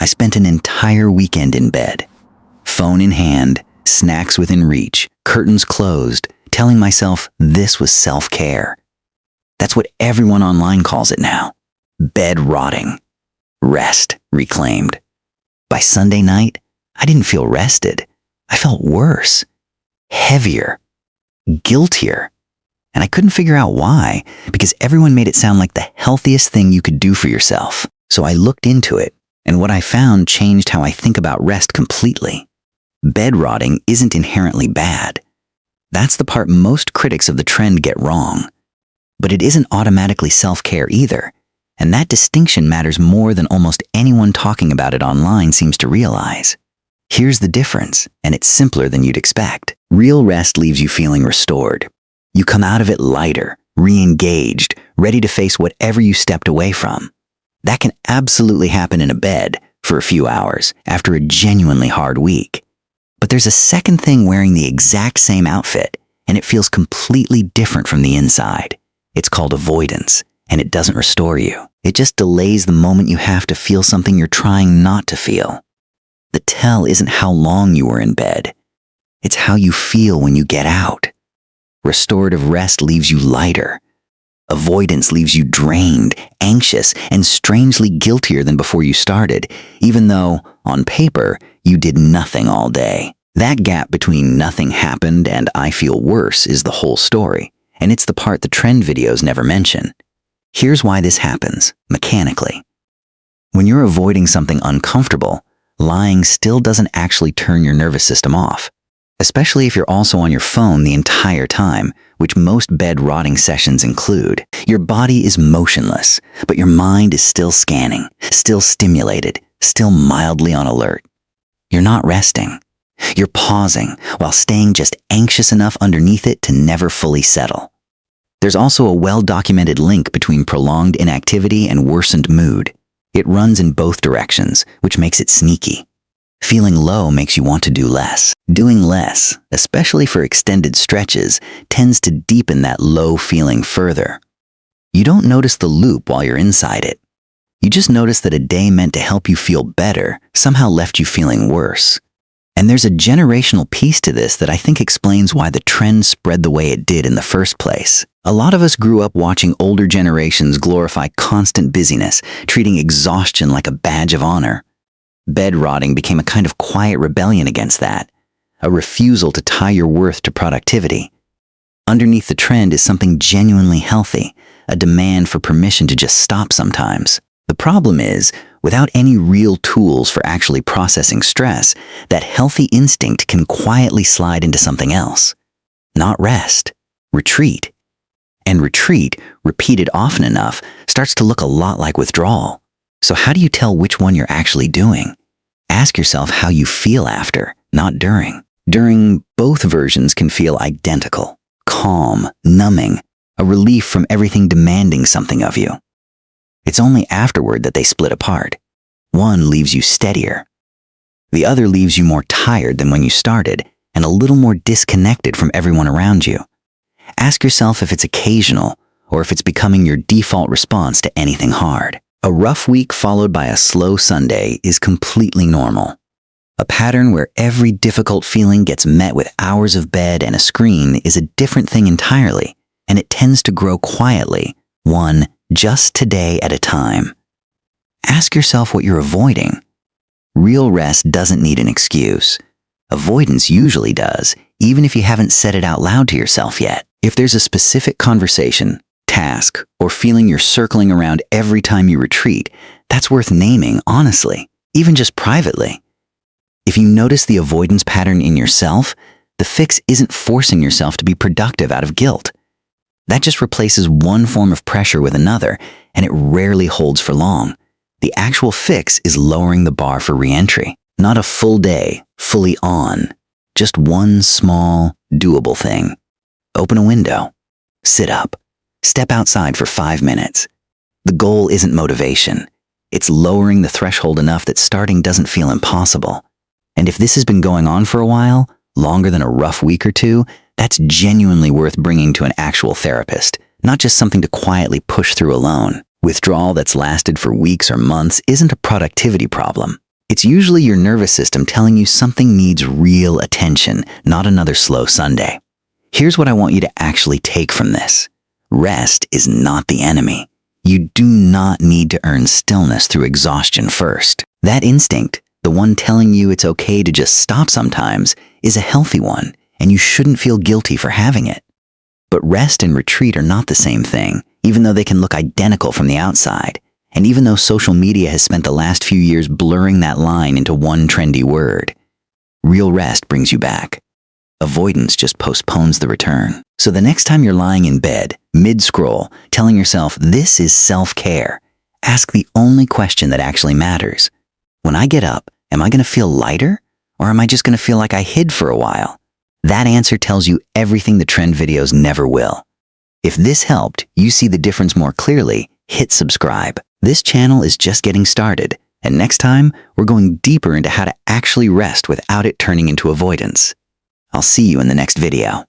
I spent an entire weekend in bed. Phone in hand, snacks within reach, curtains closed, telling myself this was self-care. That's what everyone online calls it now. Bed rotting. Rest reclaimed. By Sunday night, I didn't feel rested. I felt worse, heavier, guiltier. And I couldn't figure out why, because everyone made it sound like the healthiest thing you could do for yourself. So I looked into it, and what I found changed how I think about rest completely. Bed rotting isn't inherently bad. That's the part most critics of the trend get wrong. But it isn't automatically self-care either, and that distinction matters more than almost anyone talking about it online seems to realize. Here's the difference, and it's simpler than you'd expect. Real rest leaves you feeling restored. You come out of it lighter, re-engaged, ready to face whatever you stepped away from. That can absolutely happen in a bed for a few hours after a genuinely hard week. But there's a second thing wearing the exact same outfit, and it feels completely different from the inside. It's called avoidance, and it doesn't restore you. It just delays the moment you have to feel something you're trying not to feel. The tell isn't how long you were in bed. It's how you feel when you get out. Restorative rest leaves you lighter. Avoidance leaves you drained, anxious, and strangely guiltier than before you started, even though, on paper, you did nothing all day. That gap between nothing happened and I feel worse is the whole story, and it's the part the trend videos never mention. Here's why this happens, mechanically. When you're avoiding something uncomfortable, lying still doesn't actually turn your nervous system off, especially if you're also on your phone the entire time, which most bed rotting sessions include. Your body is motionless, but your mind is still scanning, still stimulated, still mildly on alert. You're not resting. You're pausing while staying just anxious enough underneath it to never fully settle. There's also a well-documented link between prolonged inactivity and worsened mood. It runs in both directions, which makes it sneaky. Feeling low makes you want to do less. Doing less, especially for extended stretches, tends to deepen that low feeling further. You don't notice the loop while you're inside it. You just notice that a day meant to help you feel better somehow left you feeling worse. And there's a generational piece to this that I think explains why the trend spread the way it did in the first place. A lot of us grew up watching older generations glorify constant busyness, treating exhaustion like a badge of honor. Bed rotting became a kind of quiet rebellion against that, a refusal to tie your worth to productivity. Underneath the trend is something genuinely healthy, a demand for permission to just stop sometimes. The problem is, without any real tools for actually processing stress, that healthy instinct can quietly slide into something else. Not rest, retreat. And retreat, repeated often enough, starts to look a lot like withdrawal. So how do you tell which one you're actually doing? Ask yourself how you feel after, not during. During, both versions can feel identical, calm, numbing, a relief from everything demanding something of you. It's only afterward that they split apart. One leaves you steadier. The other leaves you more tired than when you started and a little more disconnected from everyone around you. Ask yourself if it's occasional or if it's becoming your default response to anything hard. A rough week followed by a slow Sunday is completely normal. A pattern where every difficult feeling gets met with hours of bed and a screen is a different thing entirely, and it tends to grow quietly, one just today at a time. Ask yourself what you're avoiding. Real rest doesn't need an excuse. Avoidance usually does, even if you haven't said it out loud to yourself yet. If there's a specific conversation, task, or feeling you're circling around every time you retreat, that's worth naming, honestly, even just privately. If you notice the avoidance pattern in yourself, the fix isn't forcing yourself to be productive out of guilt. That just replaces one form of pressure with another, and it rarely holds for long. The actual fix is lowering the bar for re-entry. Not a full day, fully on. Just one small, doable thing. Open a window. Sit up. Step outside for 5 minutes. The goal isn't motivation. It's lowering the threshold enough that starting doesn't feel impossible. And if this has been going on for a while, longer than a rough week or two, that's genuinely worth bringing to an actual therapist, not just something to quietly push through alone. Withdrawal that's lasted for weeks or months isn't a productivity problem. It's usually your nervous system telling you something needs real attention, not another slow Sunday. Here's what I want you to actually take from this. Rest is not the enemy. You do not need to earn stillness through exhaustion first. That instinct, the one telling you it's okay to just stop sometimes, is a healthy one, and you shouldn't feel guilty for having it. But rest and retreat are not the same thing, even though they can look identical from the outside. And even though social media has spent the last few years blurring that line into one trendy word, real rest brings you back. Avoidance just postpones the return. So the next time you're lying in bed, mid-scroll, telling yourself this is self-care, ask the only question that actually matters. When I get up, am I going to feel lighter? Or am I just going to feel like I hid for a while? That answer tells you everything the trend videos never will. If this helped you see the difference more clearly, hit subscribe. This channel is just getting started, and next time, we're going deeper into how to actually rest without it turning into avoidance. I'll see you in the next video.